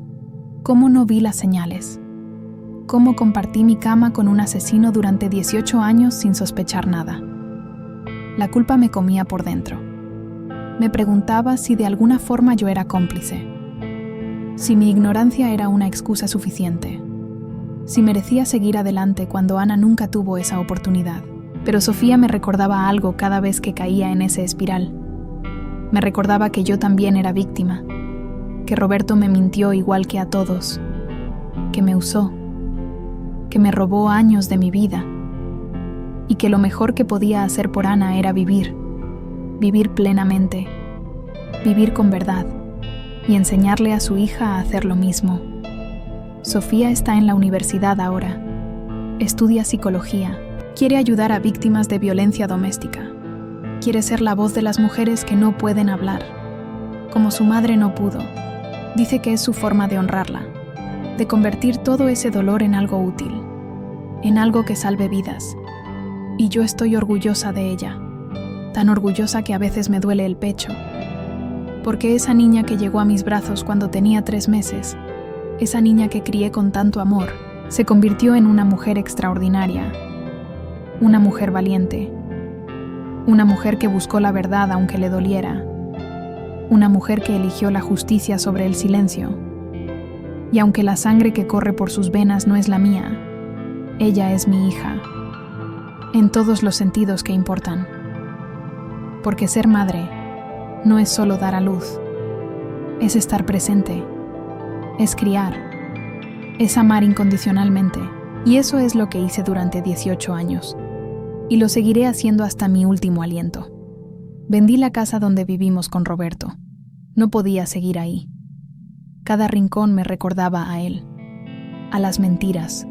Cómo no vi las señales. Cómo compartí mi cama con un asesino durante 18 años sin sospechar nada. La culpa me comía por dentro. Me preguntaba si de alguna forma yo era cómplice. Si mi ignorancia era una excusa suficiente. Si merecía seguir adelante cuando Ana nunca tuvo esa oportunidad. Pero Sofía me recordaba algo cada vez que caía en ese espiral. Me recordaba que yo también era víctima. Que Roberto me mintió igual que a todos. Que me usó. Que me robó años de mi vida. Y que lo mejor que podía hacer por Ana era vivir. Vivir plenamente, vivir con verdad y enseñarle a su hija a hacer lo mismo. Sofía está en la universidad ahora. Estudia psicología. Quiere ayudar a víctimas de violencia doméstica. Quiere ser la voz de las mujeres que no pueden hablar. Como su madre no pudo. Dice que es su forma de honrarla, de convertir todo ese dolor en algo útil, en algo que salve vidas. Y yo estoy orgullosa de ella. Tan orgullosa que a veces me duele el pecho. Porque esa niña que llegó a mis brazos cuando tenía 3 meses, esa niña que crié con tanto amor, se convirtió en una mujer extraordinaria. Una mujer valiente. Una mujer que buscó la verdad aunque le doliera. Una mujer que eligió la justicia sobre el silencio. Y aunque la sangre que corre por sus venas no es la mía, ella es mi hija. En todos los sentidos que importan. Porque ser madre no es solo dar a luz, es estar presente, es criar, es amar incondicionalmente. Y eso es lo que hice durante 18 años. Y lo seguiré haciendo hasta mi último aliento. Vendí la casa donde vivimos con Roberto. No podía seguir ahí. Cada rincón me recordaba a él, a las mentiras,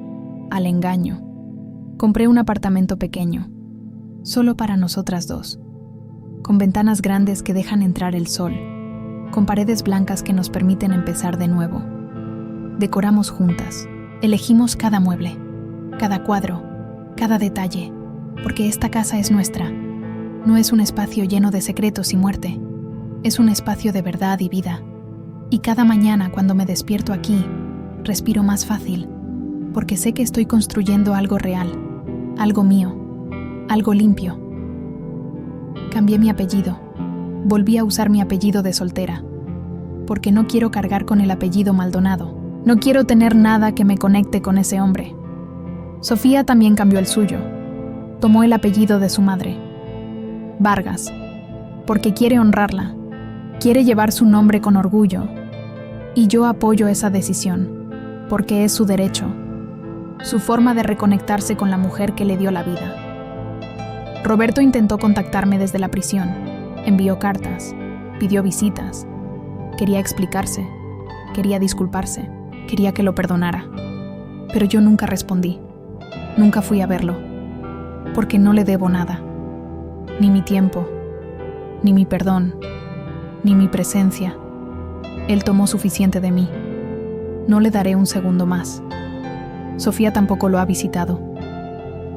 al engaño. Compré un apartamento pequeño, solo para nosotras dos. Con ventanas grandes que dejan entrar el sol, con paredes blancas que nos permiten empezar de nuevo. Decoramos juntas, elegimos cada mueble, cada cuadro, cada detalle, porque esta casa es nuestra. No es un espacio lleno de secretos y muerte, es un espacio de verdad y vida. Y cada mañana cuando me despierto aquí, respiro más fácil, porque sé que estoy construyendo algo real, algo mío, algo limpio. Cambié mi apellido. Volví a usar mi apellido de soltera. Porque no quiero cargar con el apellido Maldonado. No quiero tener nada que me conecte con ese hombre. Sofía también cambió el suyo. Tomó el apellido de su madre. Vargas. Porque quiere honrarla. Quiere llevar su nombre con orgullo. Y yo apoyo esa decisión. Porque es su derecho. Su forma de reconectarse con la mujer que le dio la vida. Roberto intentó contactarme desde la prisión, envió cartas, pidió visitas, quería explicarse, quería disculparse, quería que lo perdonara. Pero yo nunca respondí, nunca fui a verlo, porque no le debo nada, ni mi tiempo, ni mi perdón, ni mi presencia. Él tomó suficiente de mí, no le daré un segundo más. Sofía tampoco lo ha visitado.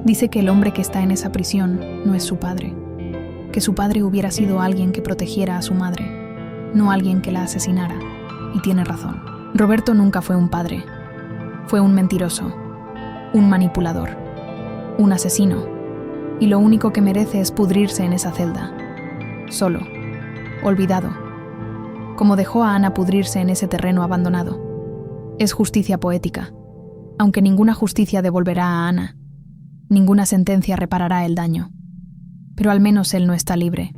Dice que el hombre que está en esa prisión no es su padre, que su padre hubiera sido alguien que protegiera a su madre, no alguien que la asesinara, y tiene razón. Roberto nunca fue un padre, fue un mentiroso, un manipulador, un asesino, y lo único que merece es pudrirse en esa celda, solo, olvidado, como dejó a Ana pudrirse en ese terreno abandonado. Es justicia poética, aunque ninguna justicia devolverá a Ana. Ninguna sentencia reparará el daño. Pero al menos él no está libre.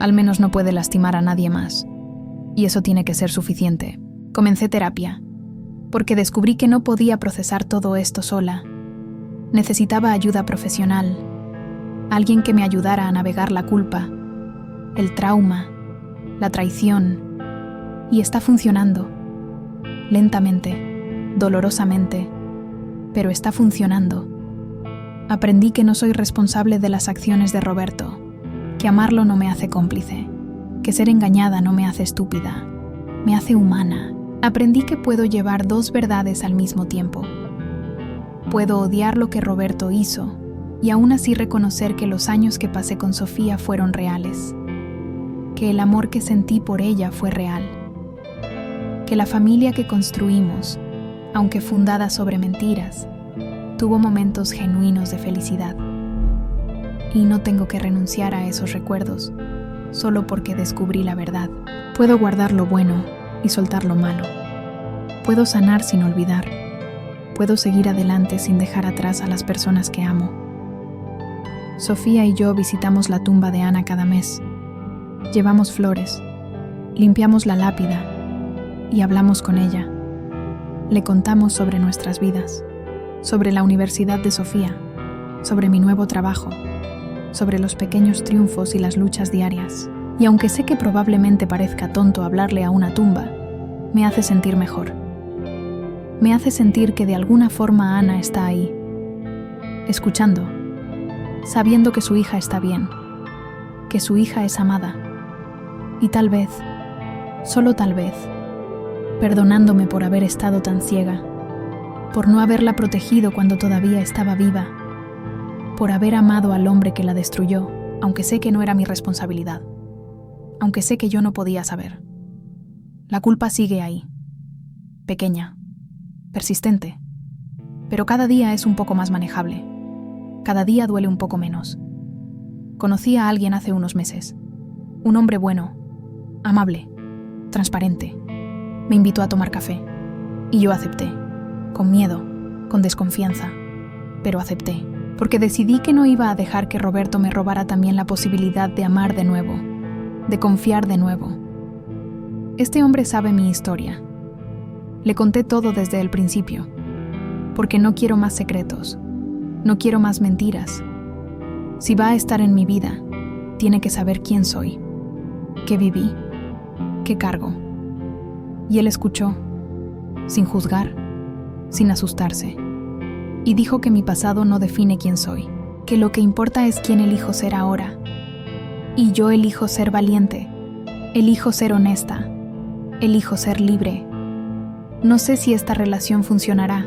Al menos no puede lastimar a nadie más. Y eso tiene que ser suficiente. Comencé terapia, porque descubrí que no podía procesar todo esto sola. Necesitaba ayuda profesional, alguien que me ayudara a navegar la culpa, el trauma, la traición. Y está funcionando. Lentamente, dolorosamente, pero está funcionando. Aprendí que no soy responsable de las acciones de Roberto, que amarlo no me hace cómplice, que ser engañada no me hace estúpida, me hace humana. Aprendí que puedo llevar dos verdades al mismo tiempo. Puedo odiar lo que Roberto hizo y aún así reconocer que los años que pasé con Sofía fueron reales, que el amor que sentí por ella fue real, que la familia que construimos, aunque fundada sobre mentiras, tuvo momentos genuinos de felicidad. Y no tengo que renunciar a esos recuerdos, solo porque descubrí la verdad. Puedo guardar lo bueno y soltar lo malo. Puedo sanar sin olvidar. Puedo seguir adelante sin dejar atrás a las personas que amo. Sofía y yo visitamos la tumba de Ana cada mes. Llevamos flores, limpiamos la lápida y hablamos con ella. Le contamos sobre nuestras vidas, sobre la universidad de Sofía, sobre mi nuevo trabajo, sobre los pequeños triunfos y las luchas diarias. Y aunque sé que probablemente parezca tonto hablarle a una tumba, me hace sentir mejor. Me hace sentir que de alguna forma Ana está ahí, escuchando, sabiendo que su hija está bien, que su hija es amada, y tal vez, solo tal vez, perdonándome por haber estado tan ciega, por no haberla protegido cuando todavía estaba viva, por haber amado al hombre que la destruyó, aunque sé que no era mi responsabilidad, aunque sé que yo no podía saber. La culpa sigue ahí, pequeña, persistente, pero cada día es un poco más manejable. Cada día duele un poco menos. Conocí a alguien hace unos meses, un hombre bueno, amable, transparente. Me invitó a tomar café, y yo acepté, con miedo, con desconfianza, pero acepté, porque decidí que no iba a dejar que Roberto me robara también la posibilidad de amar de nuevo, de confiar de nuevo. Este hombre sabe mi historia. Le conté todo desde el principio, porque no quiero más secretos, no quiero más mentiras. Si va a estar en mi vida, tiene que saber quién soy, qué viví, qué cargo. Y él escuchó, sin juzgar, sin asustarse, y dijo que mi pasado no define quién soy, que lo que importa es quién elijo ser ahora. Y yo elijo ser valiente, elijo ser honesta, elijo ser libre. No sé si esta relación funcionará.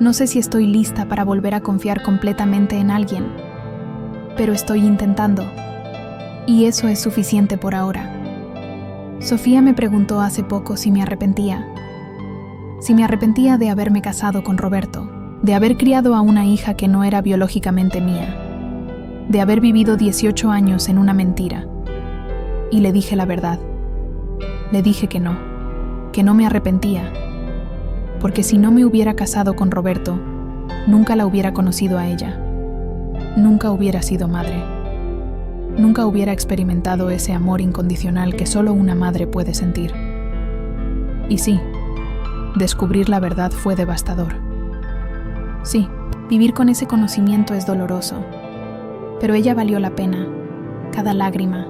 No sé si estoy lista para volver a confiar completamente en alguien, pero estoy intentando, y eso es suficiente por ahora. Sofía me preguntó hace poco si me arrepentía de haberme casado con Roberto, de haber criado a una hija que no era biológicamente mía, de haber vivido 18 años en una mentira. Y le dije la verdad. Le dije que no me arrepentía, porque si no me hubiera casado con Roberto, nunca la hubiera conocido a ella, nunca hubiera sido madre, nunca hubiera experimentado ese amor incondicional que solo una madre puede sentir. Y sí, descubrir la verdad fue devastador. Sí, vivir con ese conocimiento es doloroso, pero ella valió la pena, cada lágrima,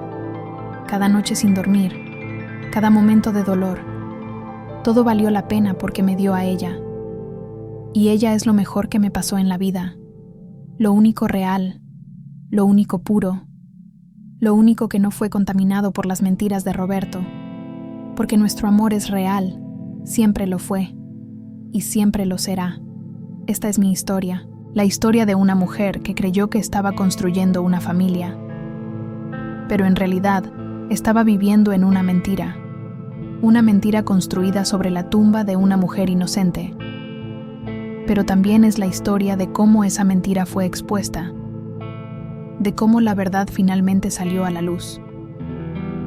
cada noche sin dormir, cada momento de dolor. Todo valió la pena porque me dio a ella. Y ella es lo mejor que me pasó en la vida, lo único real, lo único puro, lo único que no fue contaminado por las mentiras de Roberto, porque nuestro amor es real, siempre lo fue, y siempre lo será. Esta es mi historia, la historia de una mujer que creyó que estaba construyendo una familia, pero en realidad estaba viviendo en una mentira construida sobre la tumba de una mujer inocente. Pero también es la historia de cómo esa mentira fue expuesta, de cómo la verdad finalmente salió a la luz,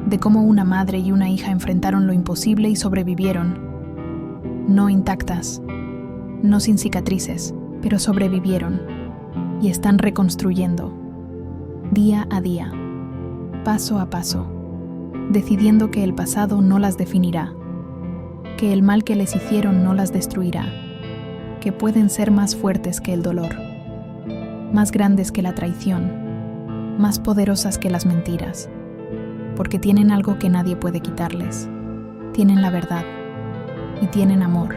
de cómo una madre y una hija enfrentaron lo imposible y sobrevivieron, no intactas, no sin cicatrices, pero sobrevivieron y están reconstruyendo, día a día. paso a paso, decidiendo que el pasado no las definirá, que el mal que les hicieron no las destruirá, que pueden ser más fuertes que el dolor, más grandes que la traición, más poderosas que las mentiras, porque tienen algo que nadie puede quitarles. Tienen la verdad y tienen amor,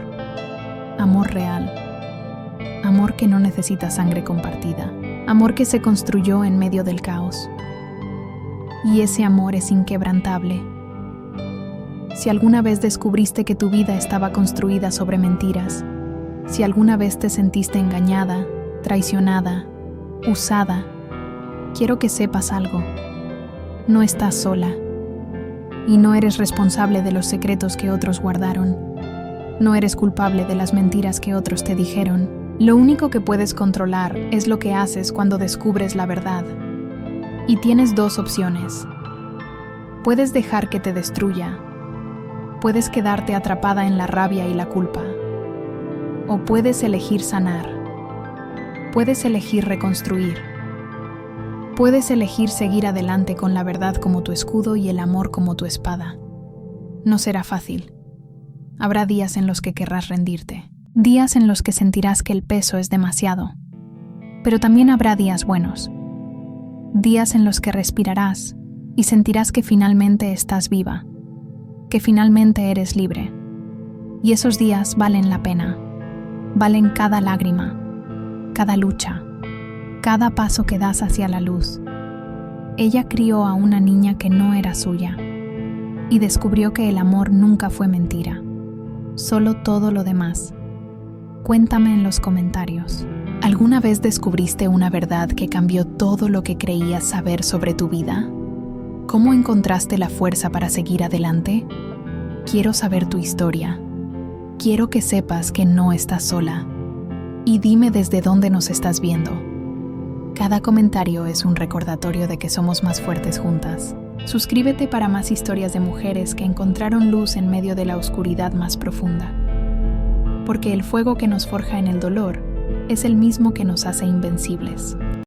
amor real, amor que no necesita sangre compartida, amor que se construyó en medio del caos. Y ese amor es inquebrantable. Si alguna vez descubriste que tu vida estaba construida sobre mentiras, si alguna vez te sentiste engañada, traicionada, usada, quiero que sepas algo. No estás sola. Y no eres responsable de los secretos que otros guardaron. No eres culpable de las mentiras que otros te dijeron. Lo único que puedes controlar es lo que haces cuando descubres la verdad. Y tienes dos opciones. Puedes dejar que te destruya. Puedes quedarte atrapada en la rabia y la culpa. O puedes elegir sanar. Puedes elegir reconstruir. Puedes elegir seguir adelante con la verdad como tu escudo y el amor como tu espada. No será fácil. Habrá días en los que querrás rendirte. Días en los que sentirás que el peso es demasiado. Pero también habrá días buenos. Días en los que respirarás y sentirás que finalmente estás viva, que finalmente eres libre. Y esos días valen la pena. Valen cada lágrima, cada lucha, cada paso que das hacia la luz. Ella crió a una niña que no era suya y descubrió que el amor nunca fue mentira, solo todo lo demás. Cuéntame en los comentarios. ¿Alguna vez descubriste una verdad que cambió todo lo que creías saber sobre tu vida? ¿Cómo encontraste la fuerza para seguir adelante? Quiero saber tu historia. Quiero que sepas que no estás sola. Y dime desde dónde nos estás viendo. Cada comentario es un recordatorio de que somos más fuertes juntas. Suscríbete para más historias de mujeres que encontraron luz en medio de la oscuridad más profunda. Porque el fuego que nos forja en el dolor es el mismo que nos hace invencibles.